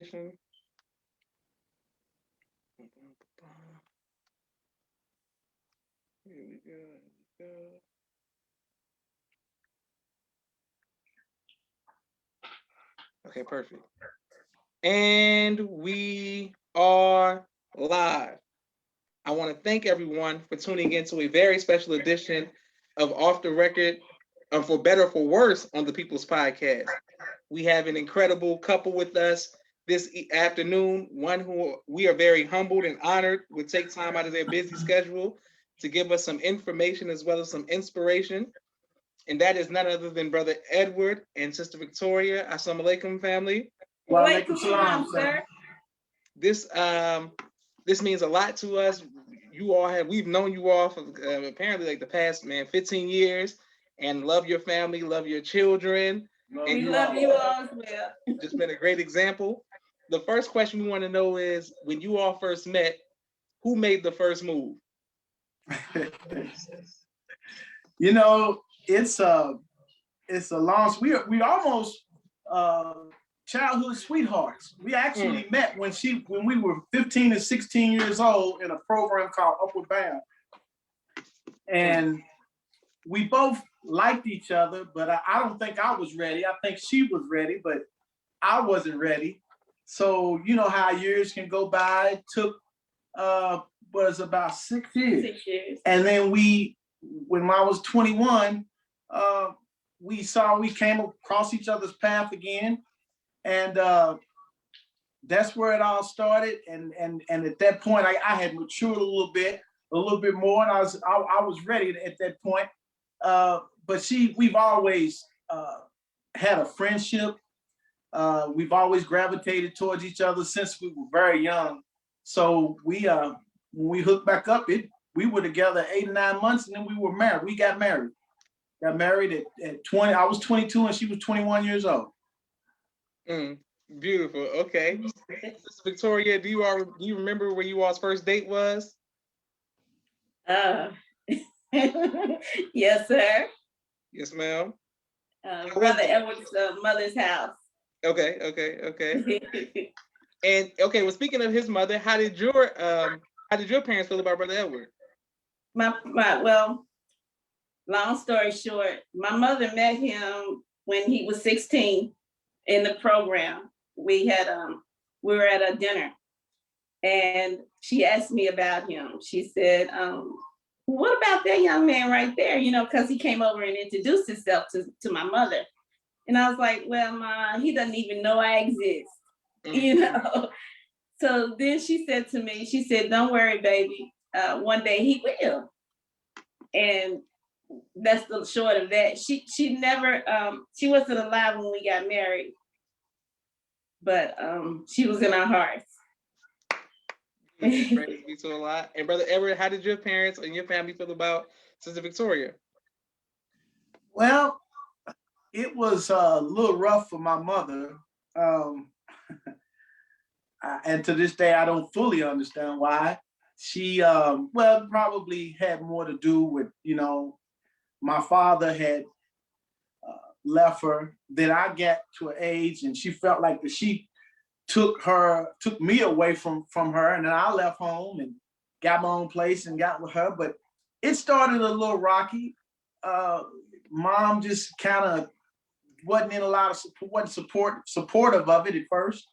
Here we go. Okay, perfect. And we are live. I want to thank everyone for tuning in to a very special edition of Off the Record, for better or for worse, on the People's Podcast. We have an incredible couple with us this afternoon, one who we are very humbled and honored would take time out of their busy schedule to give us some information as well as some inspiration. And that is none other than Brother Edward and Sister Victoria. Assalamu alaikum, family. Walaikum salam, sir. This means a lot to us. We've known you all for apparently like the past 15 years, and love your family, love your children. We love you all as well. Just been a great example. The first question we want to know is, when you all first met, who made the first move? You know, it's a long. We almost childhood sweethearts. We actually met when we were 15 and 16 years old in a program called Upward Bound, and we both liked each other. But I don't think I was ready. I think she was ready, but I wasn't ready. So you know how years can go by. It took was about 6 years. 6 years. And then when I was 21, we came across each other's path again. And that's where it all started. And at that point, I had matured a little bit more, and I was ready at that point. But we've always had a friendship. We've always gravitated towards each other since we were very young. So when we hooked back up, we were together 8 or 9 months, and then we were married. We got married. Got married at 20. I was 22 and she was 21 years old. Beautiful. Okay. Sister Victoria, do you remember where you all's first date was? Yes, sir. Yes, ma'am. Brother Edward's mother's house. Okay. And okay, well, speaking of his mother, how did your parents feel about Brother Edward? Well, long story short, my mother met him when he was 16 in the program. We were at a dinner, and she asked me about him. She said, what about that young man right there? You know, because he came over and introduced himself to my mother. And I was like, well, Ma, he doesn't even know I exist, you know? So then she said to me, she said, don't worry, baby. One day he will. And that's the short of that. She never, she wasn't alive when we got married, but she was in our hearts. Praise be to Allah. And Brother Edward, how did your parents and your family feel about Sister Victoria? Well, it was a little rough for my mother. And to this day, I don't fully understand why. She, probably had more to do with, my father had left her. Then I got to an age and she felt like that she took me away from her. And then I left home and got my own place and got with her. But it started a little rocky. Mom just kind of wasn't in a lot of support, wasn't supportive of it at first.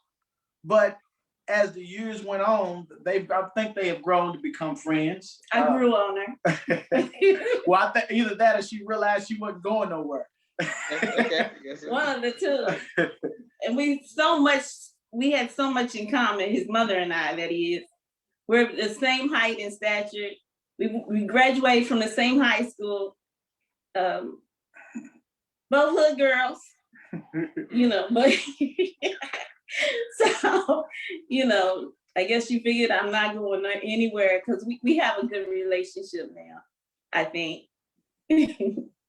But as the years went on, I think they have grown to become friends. I grew on her. Well, I think either that or she realized she wasn't going nowhere. Okay. One of the two. And we had so much in common, his mother and I, that is. We're the same height and stature. We graduated from the same high school. Both hood girls, but so, I guess you figured I'm not going anywhere because we have a good relationship now, I think.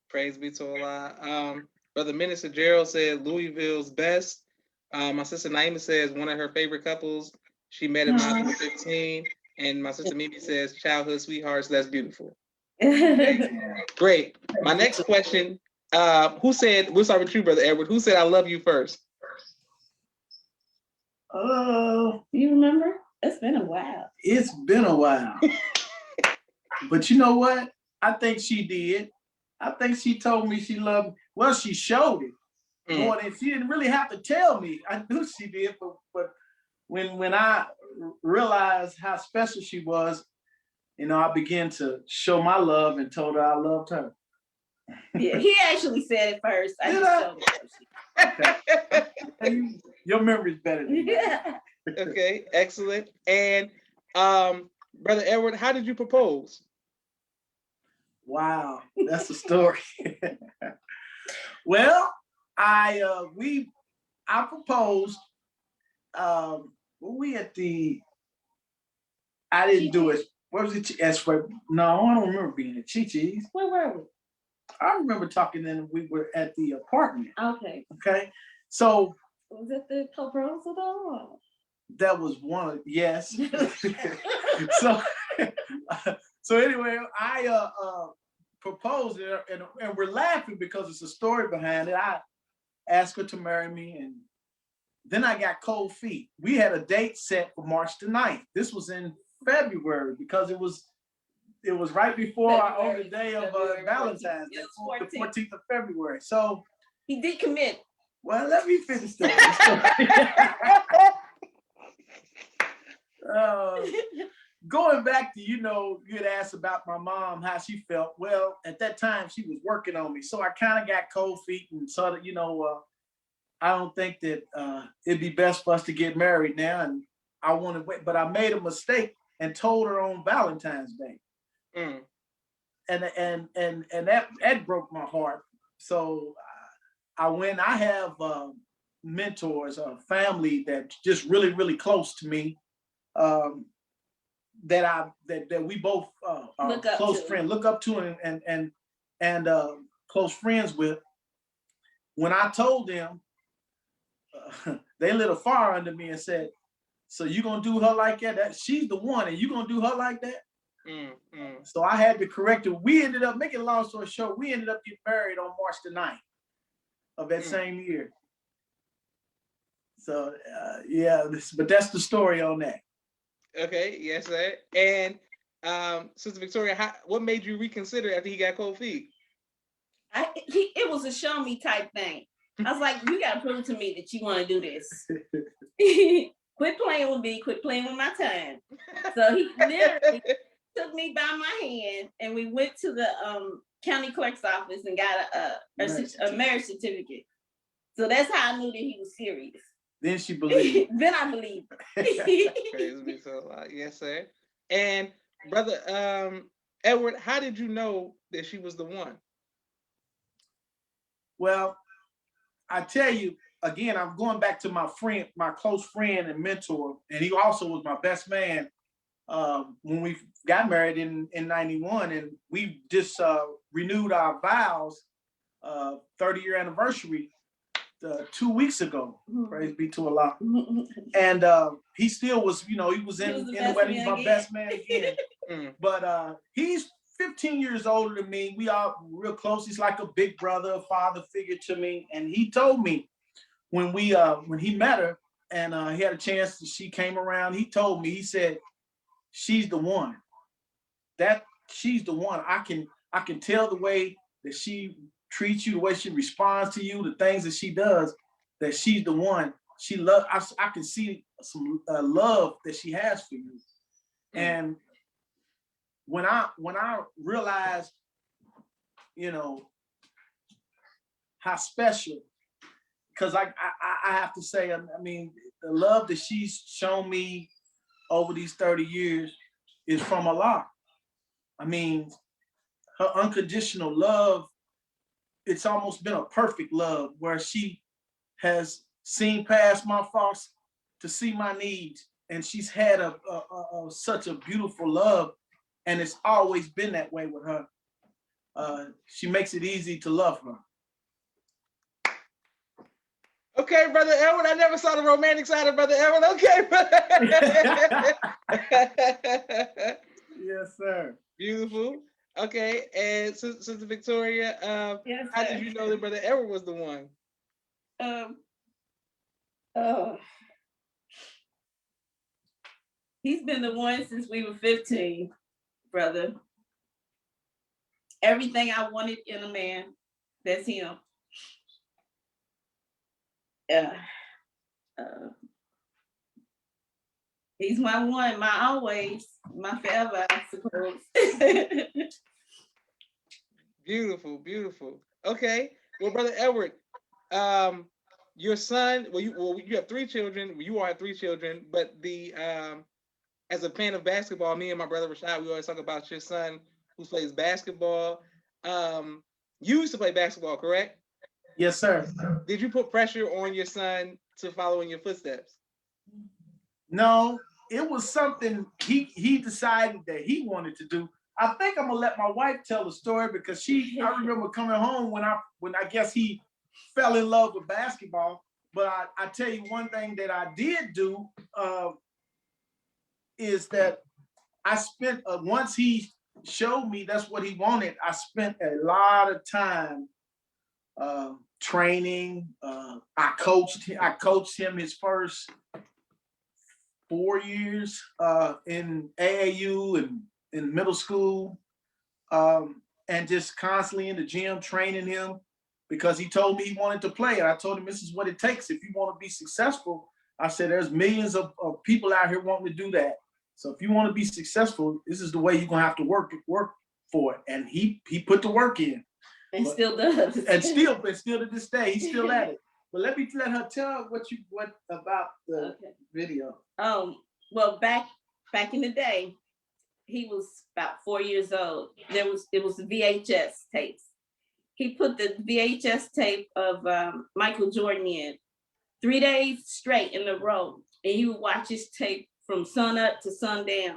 Praise be to Allah. Brother Minister Gerald said Louisville's best. My sister Naima says one of her favorite couples she met at 15. And my sister Mimi says childhood sweethearts. That's beautiful. Great. My next question, we'll start with you, Brother Edward. Who said I love you first? You remember? It's been a while. It's been a while. But you know what? I think she did. I think she told me she loved me. Well, she showed it more than she didn't really have to tell me. I knew she did, but when I realized how special she was, I began to show my love and told her I loved her. Yeah, he actually said it first. I Did just I? showed it. Okay. Your memory's better than mine. Yeah. Okay, excellent. And Brother Edward, how did you propose? Wow, that's a story. Well, I proposed. We at the. I didn't do it. What was it? As for no, I don't remember being at Chi-Chi's. Where were we? I remember talking. Then we were at the apartment. Okay. Okay, so Was it the proposal though? that was one. Yes. so so anyway, I proposed it, and we're laughing because it's a story behind it. I asked her to marry me, and then I got cold feet. We had a date set for March the 9th. This was in February because it was right before on the day of Valentine's Day, the 14th of February. So he did commit. Well, let me finish that. Going back to, you had asked about my mom, how she felt. Well, at that time, she was working on me. So I kind of got cold feet and sort of, I don't think that it'd be best for us to get married now. And I want to wait, but I made a mistake and told her on Valentine's Day. And that broke my heart. So I have mentors, family that's just really, really close to me. That we both are close friends, look up to and close friends with. When I told them, they lit a fire under me and said, "So you gonna do her like that? She's the one, and you gonna do her like that?" So I had to correct it. We ended up, making a long story short, we ended up getting married on March the 9th of that same year. So but that's the story on that. Okay, yes, sir. And Sister Victoria, what made you reconsider after he got cold feet? It was a show me type thing. I was like, you gotta prove to me that you want to do this. Quit playing with me, quit playing with my time. So he literally took me by my hand and we went to the county clerk's office and got a marriage certificate. So that's how I knew that he was serious. Then she believed. Then I believed. Praise be to Allah. Yes, sir. And Brother Edward, how did you know that she was the one? Well, I tell you, again, I'm going back to my friend, my close friend and mentor, and he also was my best man when we got married in 91, and we just renewed our vows, 30-year anniversary 2 weeks ago. Praise be to Allah. And he still was, he was in the wedding. He's my best man again. But he's 15 years older than me. We are real close. He's like a big brother, a father figure to me. And he told me when he met her and he had a chance, she came around, he told me, he said, "She's the one. She's the one. I can tell the way that she treats you, the way she responds to you, the things that she does, that she's the one. She love. I can see some love that she has for you." And when I realized, how special, because I have to say, I mean, the love that she's shown me over these 30 years is from Allah. I mean, her unconditional love, it's almost been a perfect love where she has seen past my faults to see my needs. And she's had such a beautiful love. And it's always been that way with her. She makes it easy to love her. Okay, Brother Edward, I never saw the romantic side of Brother Edward. Okay, brother. Yes, sir. Beautiful. Okay, and Sister Victoria, Yes, how did you know that Brother Edward was the one? He's been the one since we were 15, brother. Everything I wanted in a man, that's him. Uh, he's my one, my always, my forever, I suppose. Beautiful, beautiful. Okay. Well, Brother Edward, your son, you have 3 children. Well, you all have 3 children, but as a fan of basketball, me and my brother Rashad, we always talk about your son who plays basketball. You used to play basketball, correct? Yes, sir. Did you put pressure on your son to follow in your footsteps? No, it was something he decided that he wanted to do. I think I'm gonna let my wife tell the story because I remember coming home when I guess he fell in love with basketball. But I tell you one thing that I did do is that I spent once he showed me that's what he wanted. I spent a lot of time training. I coached him his first 4 years in AAU and in middle school, and just constantly in the gym training him because he told me he wanted to play. And I told him this is what it takes if you want to be successful. I said there's millions of people out here wanting to do that. So if you want to be successful, this is the way you're gonna have to work for it. And he put the work in. And still does. And still to this day, he's still at it. But let her tell what about the video. Well, back in the day, he was about 4 years old. It was the VHS tapes. He put the VHS tape of Michael Jordan in 3 days straight in a row, and he would watch his tape from sun up to sundown.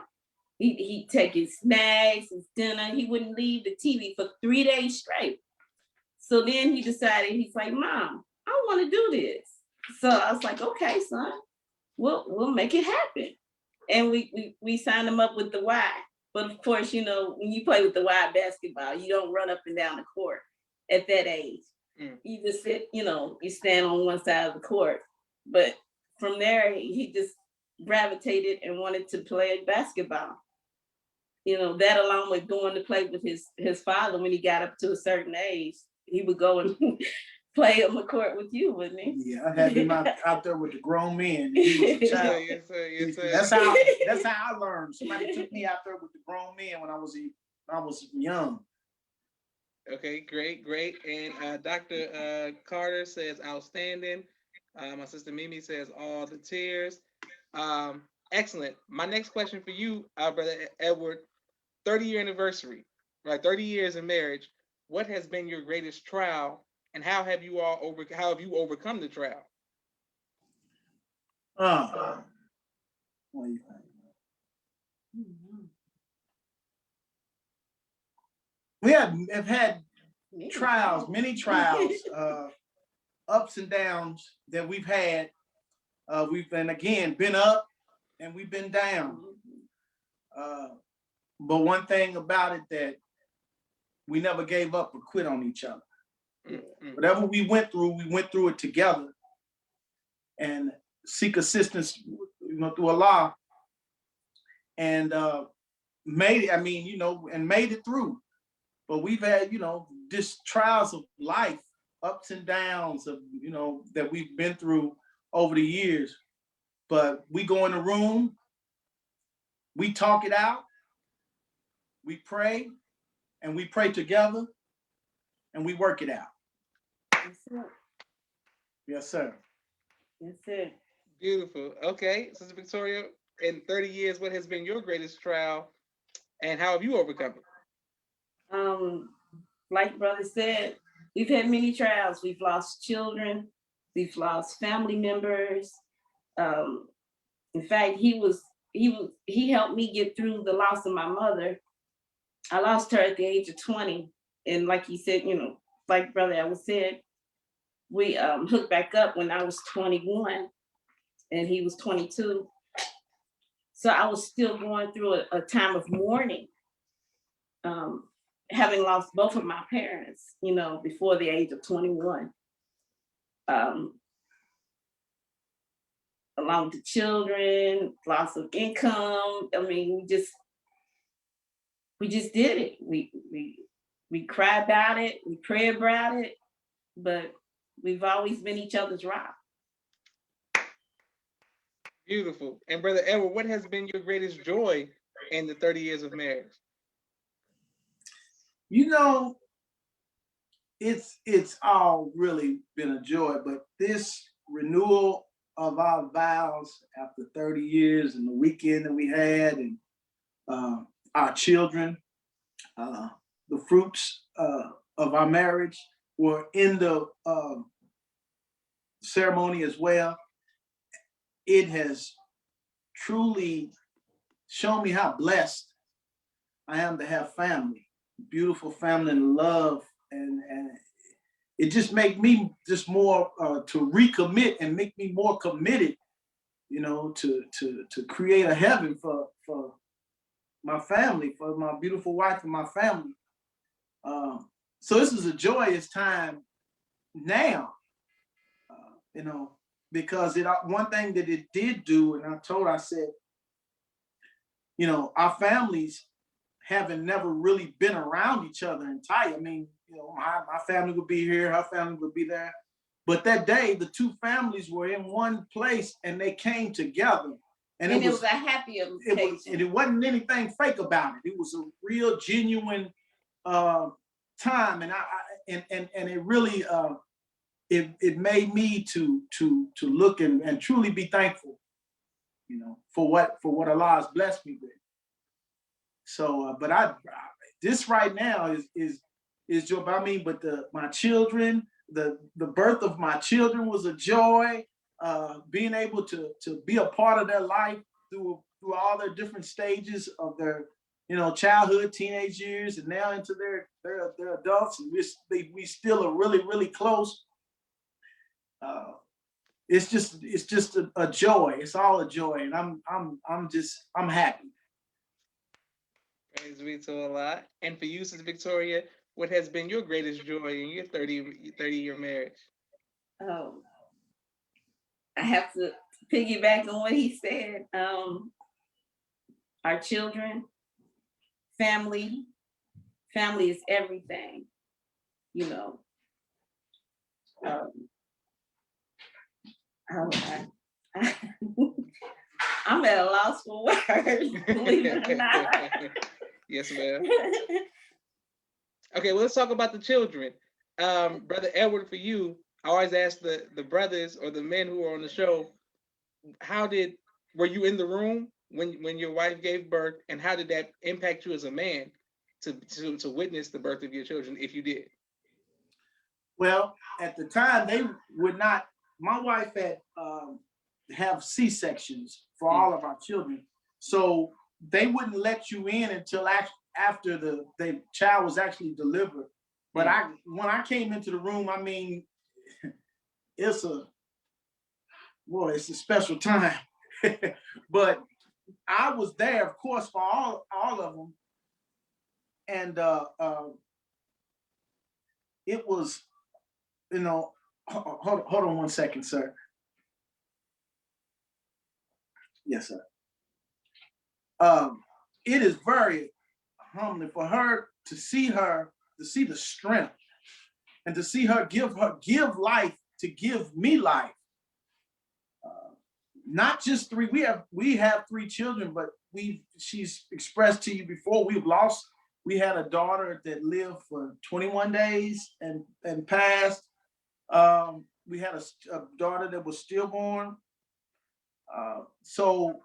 He'd take his snacks, his dinner. He wouldn't leave the TV for 3 days straight. So then he decided, he's like, Mom, I want to do this. So I was like, okay, son, we'll make it happen. And we signed him up with the Y. But of course, you know, when you play with the Y basketball, you don't run up and down the court at that age. You just sit, you know, you stand on one side of the court. But from there, he just gravitated and wanted to play basketball. You know, that along with going to play with his father when he got up to a certain age, he would go and play on the court with you, wouldn't he? Yeah, I had him out there with the grown men. He was a child. Yes, sir. Yes, sir. That's how I learned. Somebody took me out there with the grown men when I was young. Okay, great. And Dr. Carter says outstanding. My sister Mimi says all the tears. Excellent. My next question for you, Brother Edward, 30-year anniversary, right? 30 years in marriage. What has been your greatest trial, and how have you overcome the trial? We have had trials, many trials, ups and downs that we've had. We've been up and we've been down. But one thing about it that we never gave up or quit on each other. Whatever we went through it together and seek assistance, through Allah, and made it through. But we've had, just trials of life, ups and downs of, that we've been through over the years. But we go in the room, we talk it out, we pray, and we pray together, and we work it out. Yes, sir. Yes, sir. Beautiful. Okay, Sister Victoria, in 30 years, what has been your greatest trial, and how have you overcome it? Like brother said, we've had many trials. We've lost children, we've lost family members. In fact, he helped me get through the loss of my mother. I lost her at the age of 20. And like he said, like Brother Edward said, we hooked back up when I was 21 and he was 22. So I was still going through a time of mourning, having lost both of my parents, before the age of 21. along with the children, loss of income. I mean, we just did it. We cried about it, we prayed about it, but we've always been each other's rock. Beautiful. And Brother Edward, what has been your greatest joy in the 30 years of marriage? You know, it's all really been a joy, but this renewal of our vows after 30 years and the weekend that we had, and our children, the fruits of our marriage were in the ceremony as well. It has truly shown me how blessed I am to have family, beautiful family, and love, and it just made me just more to recommit and make me more committed, you know, to create a heaven for my family, for my beautiful wife and my family. So this is a joyous time now, you know, because one thing that it did do, and I said, you know, our families haven't never really been around each other entirely. I mean, you know, my family would be here, her family would be there. But that day, the two families were in one place and they came together. And it was a happy occasion. It wasn't anything fake about it. It was a real, genuine time, and it really it made me to look and truly be thankful, you know, for what Allah has blessed me with. So, but this right now is joy. I mean, but my children, the birth of my children was a joy. Being able to be a part of their life through all their different stages of their, you know, childhood, teenage years, and now into their adults, and we still are really, really close. It's just a joy. It's all a joy, and I'm happy. Praise be to Allah. And for you, Sis Victoria, what has been your greatest joy in your 30-year marriage? Oh, I have to piggyback on what he said. Our children, family is everything, you know. I'm at a loss for words, believe it or not. Yes, ma'am. Okay, well, let's talk about the children. Brother Edward, for you, I always ask the brothers or the men who are on the show, were you in the room when your wife gave birth, and how did that impact you as a man to witness the birth of your children, if you did? Well, at the time, they would not. My wife had have C-sections for all of our children, so they wouldn't let you in until after the child was actually delivered. But when I came into the room, I mean, it's a special time. But I was there, of course, for all of them, and it was, you know, hold on one second, sir. Yes, sir. It is very humbling for her to see the strength, and to see her give life, to give me life. Not just three. We have three children, but she's expressed to you before, we had a daughter that lived for 21 days and passed. We had a daughter that was stillborn. So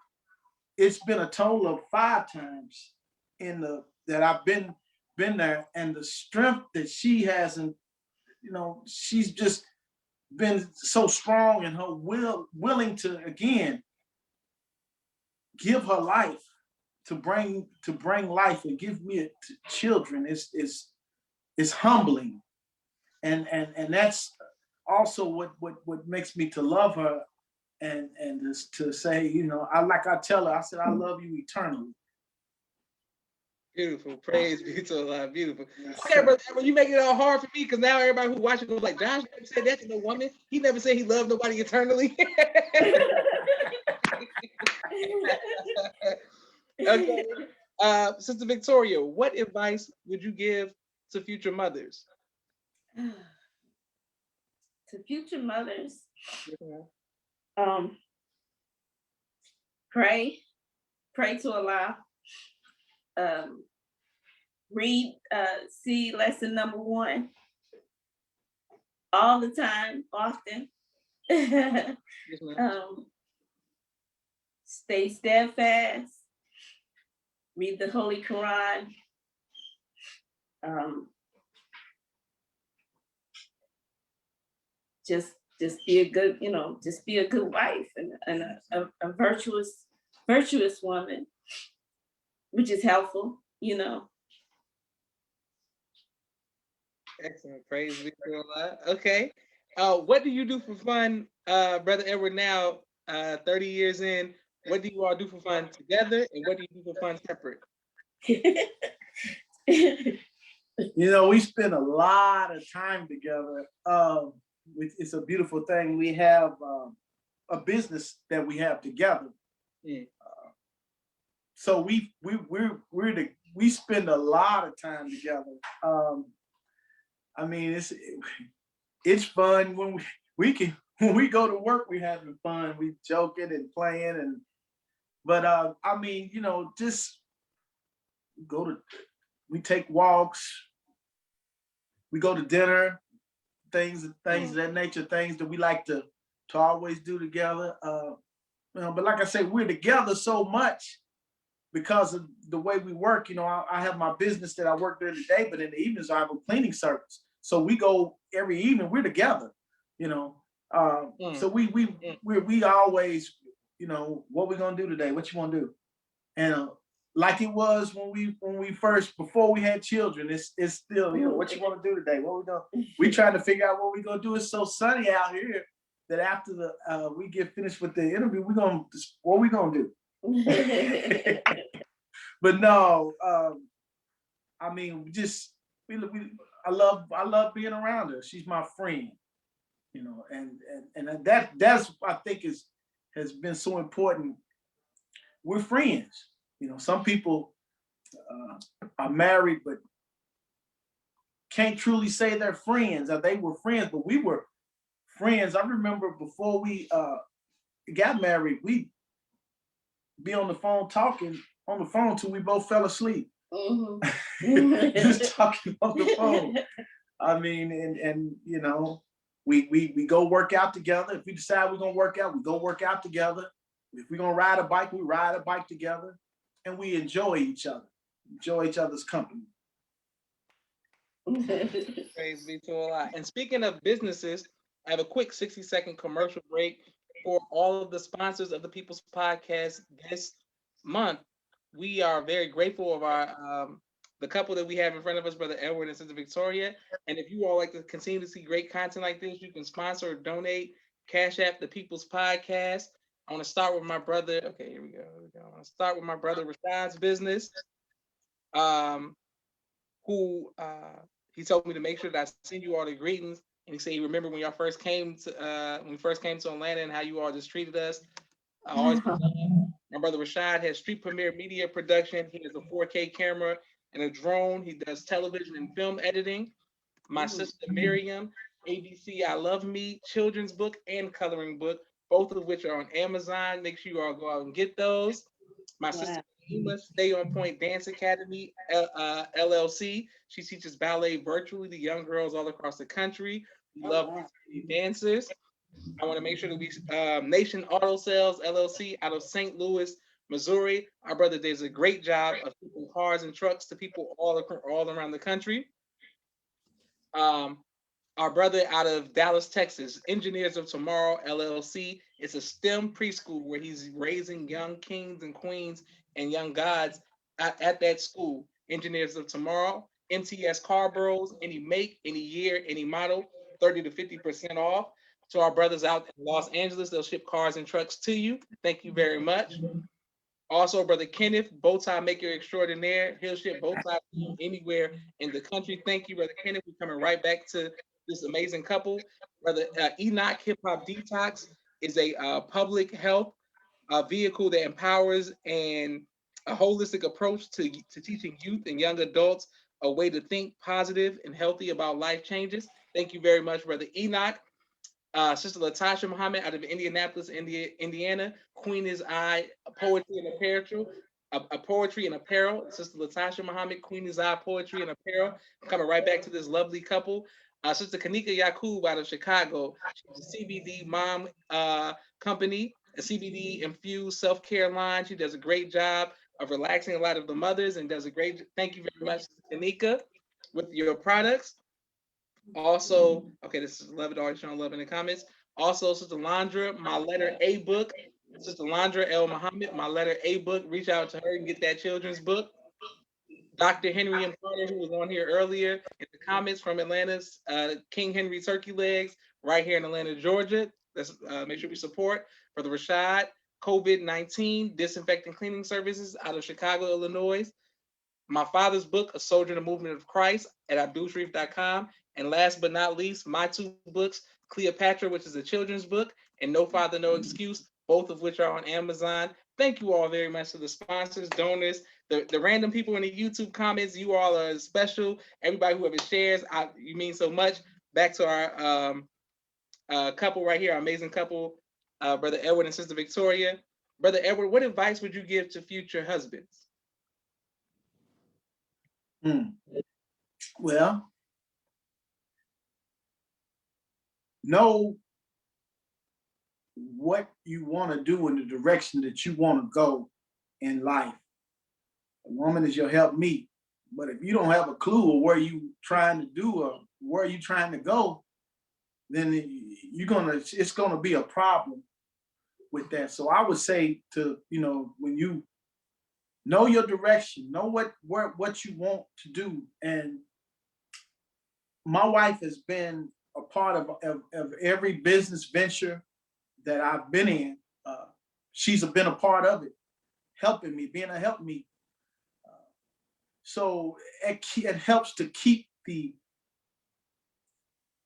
it's been a total of 5 times that I've been there, and the strength that she has, and you know, she's just been so strong, and her willing to again give her life to bring life and give me children is humbling, and that's also what makes me to love her, and to say, you know, I tell her, I said, I love you eternally. Beautiful. Praise be to Allah. Beautiful. Okay, brother, you making it all hard for me, because now everybody who watching goes like, Josh never said that to no woman. He never said he loved nobody eternally. Okay. Sister Victoria, what advice would you give to future mothers? To future mothers, Mhm. um, pray to Allah. Um, read, see lesson number 1 all the time, often. Yes, ma'am. Stay steadfast. Read the Holy Quran. Um, just be a good, just be a good wife and a virtuous woman, which is helpful, Excellent. Praise be to Allah. Okay. What do you do for fun, Brother Edward, now, 30 years in? What do you all do for fun together, and what do you do for fun separate? You know, we spend a lot of time together. It's a beautiful thing. We have a business that we have together. Mm. So we spend a lot of time together. I mean, it's fun we can when we go to work. We're having fun. We joking and playing but I mean, just we take walks. We go to dinner. Things of that nature. Things that we like to always do together. But like I say, we're together so much because of the way we work. I have my business that I work during the day, but in the evenings I have a cleaning service. So we go every evening. We're together. So we always, what we gonna do today? What you want to do? And like it was when we first, before we had children, it's still, what you want to do today? What we gonna? We trying to figure out what we gonna do. It's so sunny out here that after we get finished with the interview, what we gonna do? But no, I mean, I love being around her. She's my friend, and that's I think has been so important. We're friends. Some people are married but can't truly say they're friends, or they were friends, but we were friends. I remember before we got married, we'd be on the phone talking on the phone till we both fell asleep. Mm-hmm. Just talking on the phone. I mean, and we go work out together. If we decide we're gonna work out, we go work out together. If we're gonna ride a bike, we ride a bike together, and we enjoy each other's company. Praise be to Allah. And speaking of businesses, I have a quick 60-second commercial break for all of the sponsors of the People's Podcast this month. We are very grateful of our the couple that we have in front of us, Brother Edward and Sister Victoria. And if you all like to continue to see great content like this, you can sponsor or donate. Cash App the People's Podcast. I want to start with my brother. Okay, here we go. I want to start with my brother Rashad's business. Who he told me to make sure that I send you all the greetings. And he said he remembered when y'all first came to when we first came to Atlanta and how you all just treated us. My brother Rashad has Street Premiere Media Production. He has a 4K camera and a drone. He does television and film editing. My sister Miriam, ABC I Love Me, children's book and coloring book, both of which are on Amazon. Make sure you all go out and get those. My sister Stay On Point Dance Academy, LLC. She teaches ballet virtually to young girls all across the country. We love dancers. I want to make sure that we Nation Auto Sales LLC out of St. Louis, Missouri. Our brother does a great job of shipping cars and trucks to people all around the country. Our brother out of Dallas, Texas, Engineers of Tomorrow LLC. It's a STEM preschool where he's raising young kings and queens and young gods at that school. Engineers of Tomorrow, MTS Car Bros, any make, any year, any model, 30 to 50% off. To our brothers out in Los Angeles, they'll ship cars and trucks to you. Thank you very much. Also, Brother Kenneth, Bowtie Maker Extraordinaire. He'll ship bow ties anywhere in the country. Thank you, Brother Kenneth. We're coming right back to this amazing couple. Brother Enoch Hip Hop Detox is a public health a vehicle that empowers and a holistic approach to teaching youth and young adults a way to think positive and healthy about life changes. Thank you very much, Brother Enoch. Sister Latasha Muhammad out of Indianapolis, Indiana. Queen is I, Poetry and Apparel. Poetry and Apparel. Sister Latasha Muhammad, Queen is I, Poetry and Apparel. I'm coming right back to this lovely couple. Sister Kanika Yakub out of Chicago. She's a CBD mom company, a CBD infused self care line. She does a great job of relaxing a lot of the mothers and does a great. Thank you very much, Kanika, with your products. Also, okay, this is love it already showing love in the comments. Also, Sister Landra, my letter A book. Sister Landra El Muhammad, my letter A book. Reach out to her and get that children's book. Dr. Henry and Carter, who was on here earlier in the comments from Atlanta's King Henry Turkey Legs, right here in Atlanta, Georgia. Let's make sure we support Brother Rashad. COVID-19 disinfecting cleaning services out of Chicago, Illinois. My father's book, A Soldier in the Movement of Christ, at abdulsharif.com. And last but not least, my two books, Cleopatra, which is a children's book, and No Father, No Excuse, both of which are on Amazon. Thank you all very much to the sponsors, donors, the random people in the YouTube comments. You all are special. Everybody who ever shares, you mean so much. Back to our couple right here, our amazing couple, Brother Edward and Sister Victoria. Brother Edward, what advice would you give to future husbands? Well, know what you want to do in the direction that you want to go in life. A woman is your helpmeet, but if you don't have a clue of where you trying to do or where you trying to go, then it's gonna be a problem with that. So I would say to, when you know your direction, know what you want to do. And my wife has been a part of every business venture that I've been in. She's been a part of it, helping me, being a helpmeet. So it helps to keep the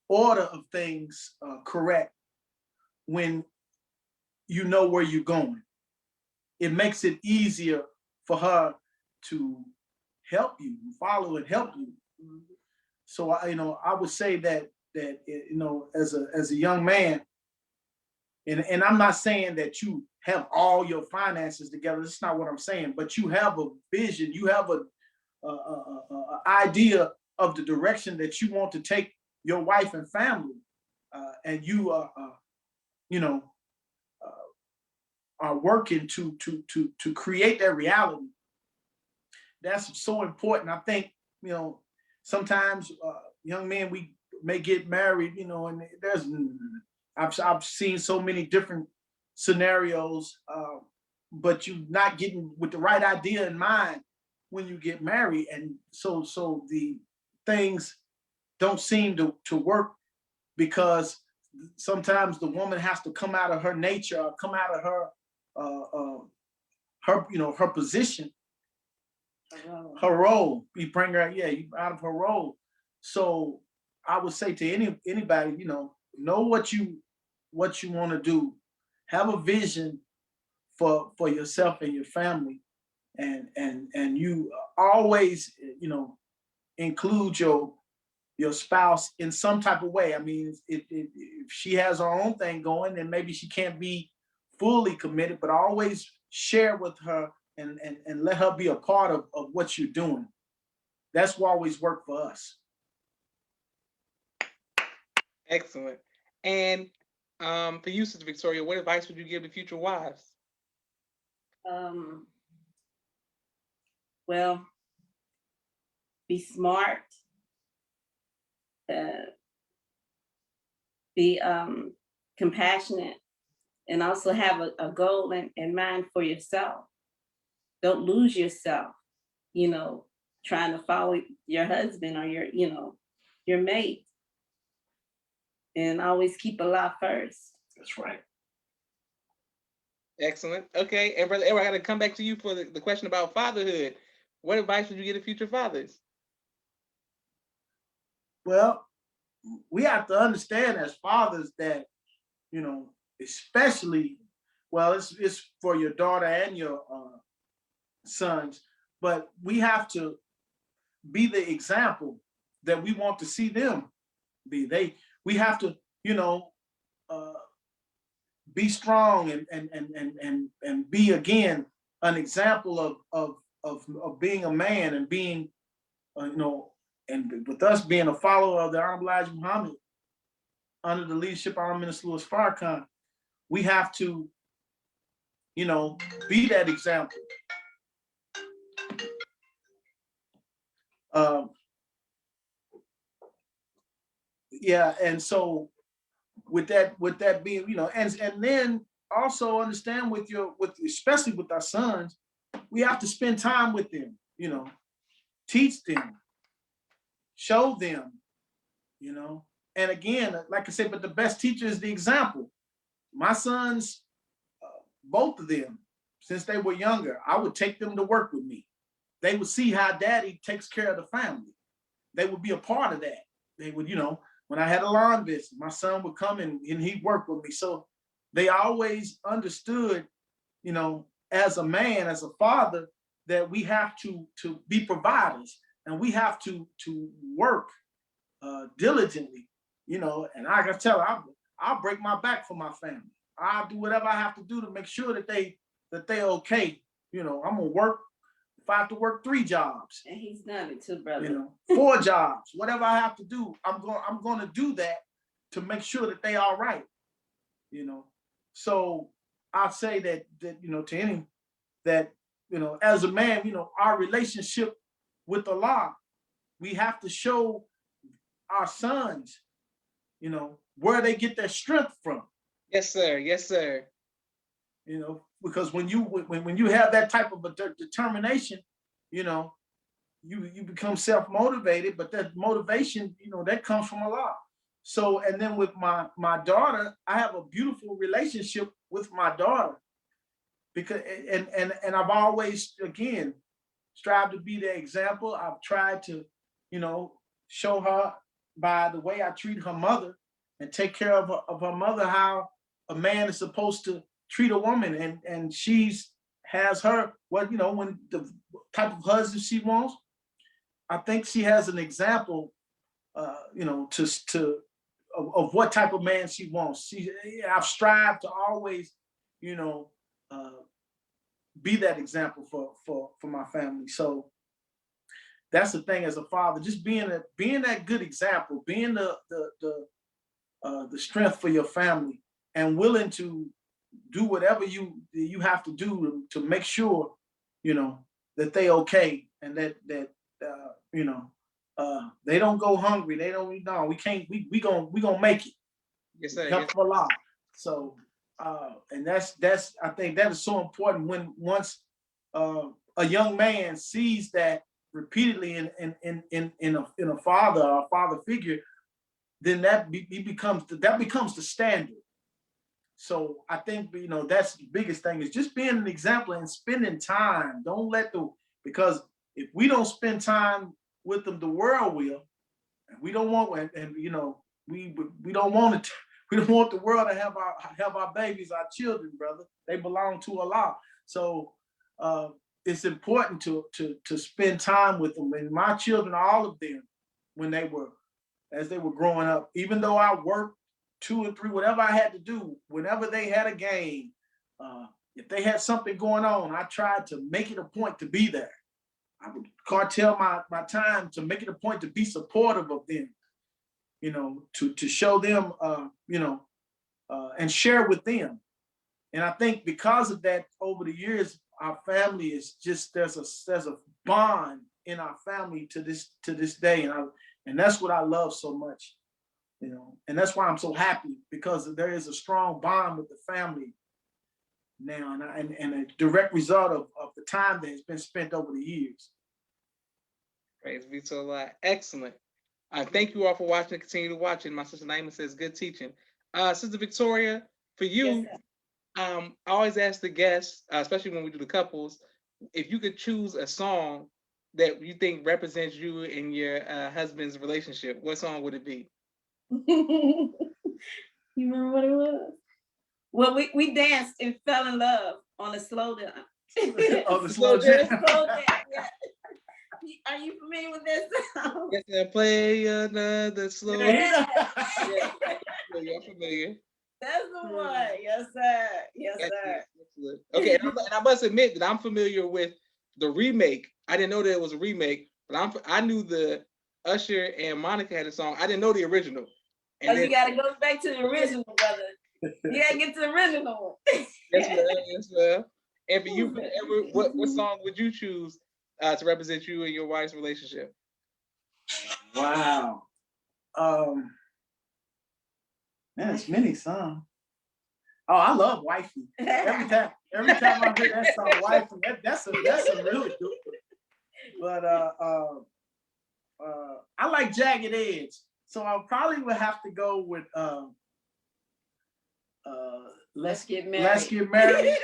order of things correct when you know where you're going. It makes it easier for her to help you, follow and help you. So I would say that as a young man, and I'm not saying that you have all your finances together. That's not what I'm saying. But you have a vision. You have a idea of the direction that you want to take your wife and family, and you are working to create that reality. That's so important. I think sometimes young men, we may get married, and I've seen so many different scenarios, but you're not getting with the right idea in mind when you get married, and so the things don't seem to work, because sometimes the woman has to come out of her nature, or come out of her position, her role. You bring her, out of her role. So I would say to anybody, know what you want to do, have a vision for yourself and your family, and you always include your spouse in some type of way. I mean, if she has her own thing going, then maybe she can't be fully committed, but always share with her and let her be a part of what you're doing. That's what always worked for us. Excellent. And for you, Sister Victoria, what advice would you give to future wives? Well, be smart, be compassionate, and also have a goal in mind for yourself. Don't lose yourself, trying to follow your husband or your mate. And always keep Allah first. That's right. Excellent. Okay. And Brother Edward, I got to come back to you for the question about fatherhood. What advice would you give to future fathers? Well, we have to understand as fathers that, especially well, it's for your daughter and your sons, but we have to be the example that we want to see them be. We have to, uh, be strong and be again an example of being a man and being, and with us being a follower of the Honorable Elijah Muhammad under the leadership of our Minister Louis Farrakhan, we have to, be that example. Yeah, and so with that being, and then also understand with especially with our sons, we have to spend time with them, teach them, show them, and again, like I said, but the best teacher is the example. My sons, both of them, since they were younger, I would take them to work with me. They would see how daddy takes care of the family. They would be a part of that. They would, when I had a lawn business, my son would come and he'd work with me. So they always understood, as a man, as a father, that we have to be providers and we have to work diligently, and I can tell I'll break my back for my family. I'll do whatever I have to do to make sure that they're okay. I'm gonna work. If I have to work 3 jobs, and he's done it too, brother. 4 jobs, whatever I have to do, I'm going to do that to make sure that they are right. So I say that to any that as a man, our relationship with Allah, we have to show our sons, where they get their strength from. Yes, sir. Yes, sir. Because when you have that type of a determination, you become self-motivated, but that motivation, that comes from Allah. So, and then with my daughter, I have a beautiful relationship with my daughter because, and I've always, again, strived to be the example. I've tried to, show her by the way I treat her mother and take care of her mother, how a man is supposed to treat a woman, and has her when the type of husband she wants. I think she has an example, of what type of man she wants. I've strived to always, be that example for my family. So that's the thing as a father, just being that good example, being the strength for your family, and willing to do whatever you have to do to make sure, that they okay, and that they don't go hungry. They don't. No, we can't. We gonna make it. Yes, sir. Help a lot. So, and that's I think that is so important when once a young man sees that repeatedly in a father or a father figure, then that becomes the standard. So I think that's the biggest thing, is just being an example and spending time. Don't let because if we don't spend time with them, the world will, and we don't want, and we don't want it. We don't want the world to have our babies, our children, brother. They belong to Allah. So it's important to spend time with them. And my children, all of them, as they were growing up, even though I worked 2 and 3, whatever I had to do, whenever they had a game, if they had something going on, I tried to make it a point to be there. I would cartel my time to make it a point to be supportive of them, to show them, and share with them. And I think because of that, over the years, our family is just, there's a bond in our family to this day, and that's what I love so much, and that's why I'm so happy, because there is a strong bond with the family now, and a direct result of the time that has been spent over the years. Praise be to Allah. Excellent. Thank you all for watching and continue to watch it. My sister Naima says, good teaching. Sister Victoria, for you, Yes, I always ask the guests, especially when we do the couples, if you could choose a song that you think represents you and your husband's relationship, what song would it be? You remember what it was? Well, we danced and fell in love on a slow dance. Oh, the slow jam. jam. Slow dance, yeah. Are you familiar with this song? Yes, I play another slow. Yeah. I'm familiar. That's the one. Yes, sir. Yes, sir. Excellent, excellent. Okay, and I must admit that I'm familiar with the remake. I didn't know that it was a remake, but I knew the Usher and Monica had a song. I didn't know the original. Oh, you gotta go back to the original, brother. You gotta get to the original. Yes, ma'am. Yes, ma'am. And for you, Edward, what song would you choose to represent you and your wife's relationship? Wow. Man, it's many songs. Oh, I love Wifey. Every time I hear that song, Wifey, that's a really good one. But I like Jagged Edge, so I probably would have to go with Let's Get Married. Let's Get Married.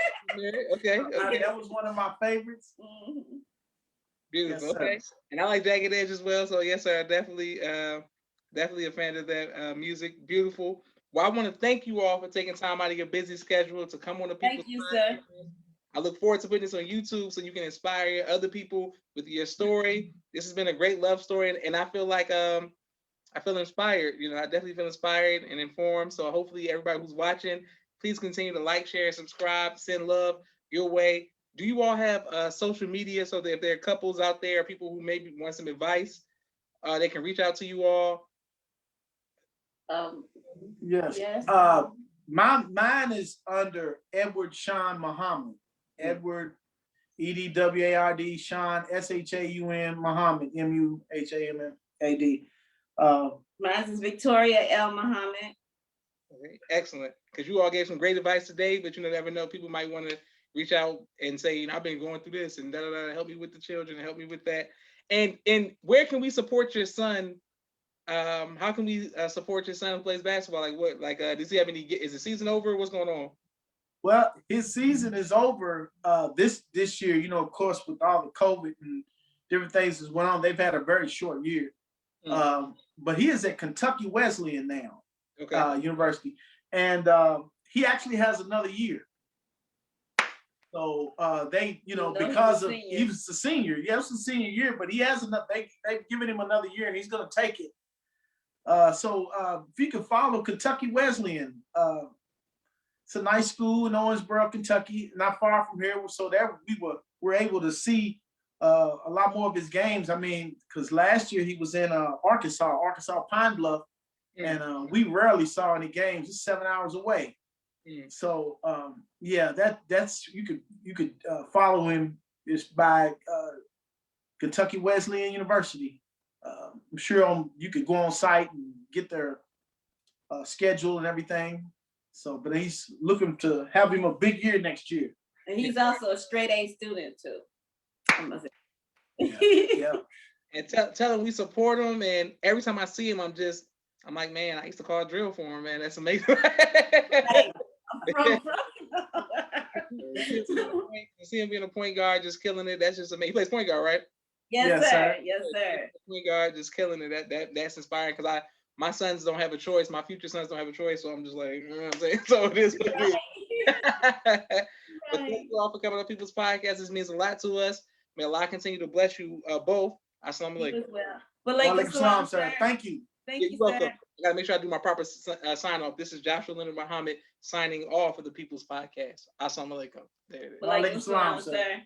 Okay. That was one of my favorites. Mhm. Beautiful. Yes, Okay. And I like Jagged Edge as well. So yes, sir. Definitely a fan of that music. Beautiful. Well, I want to thank you all for taking time out of your busy schedule to come on the People's Thank you, Podcast. sir. I look forward to putting this on YouTube so you can inspire other people with your story. This has been a great love story, and I feel like I feel inspired. You know, I definitely feel inspired and informed. So hopefully everybody who's watching, please continue to like, share, subscribe, send love your way. Do you all have social media so that if there are couples out there, people who maybe want some advice, they can reach out to you all? Yes. Yes. Mine is under Edward Sean Muhammad. Edward, EDWARD, Sean, SHAUN, Muhammad, MUHAMMAD. Mine is Victoria L. Muhammad. Okay, excellent. Because you all gave some great advice today, but you never know. People might want to reach out and say, I've been going through this and help me with the children, help me with that. And where can we support your son? How can we support your son who plays basketball? Like what? Like does he have any? Is the season over? What's going on? Well, his season is over this year. You know, of course, with all the COVID and different things that's went on, they've had a very short year. But he is at Kentucky Wesleyan now, University, and he actually has another year. So they, because of he was a senior, it was a senior year, but he has enough. They've given him another year, and he's going to take it. So if you can follow Kentucky Wesleyan, it's a nice school in Owensboro, Kentucky, not far from here. So that we were able to see a lot more of his games. I mean, because last year he was in Arkansas Pine Bluff, and we rarely saw any games. It's 7 hours away. So that's you could follow him just by Kentucky Wesleyan University. I'm sure you could go on site and get their schedule and everything. So, but he's looking to have him a big year next year. And he's also a straight A student too. Yeah. And tell him we support him. And every time I see him, I'm like, man, I used to call drill for him, man. That's amazing. You see him being a point guard, just killing it. That's just amazing. He plays point guard, right? Yes, sir. Yes, sir. Point guard, just killing it. That's inspiring because my sons don't have a choice. My future sons don't have a choice. So I'm just like, you know what I'm saying? So it is what it is. But thank you all for coming on People's Podcast. This means a lot to us. May Allah continue to bless you both. Assalamu alaikum. Walaikum salam, sir. Thank you. Thank you, welcome. sir. I gotta make sure I do my proper sign off. This is Joshua Leonard Muhammad signing off for the People's Podcast. Assalamu alaikum. There it is. Walaikum salam, sir.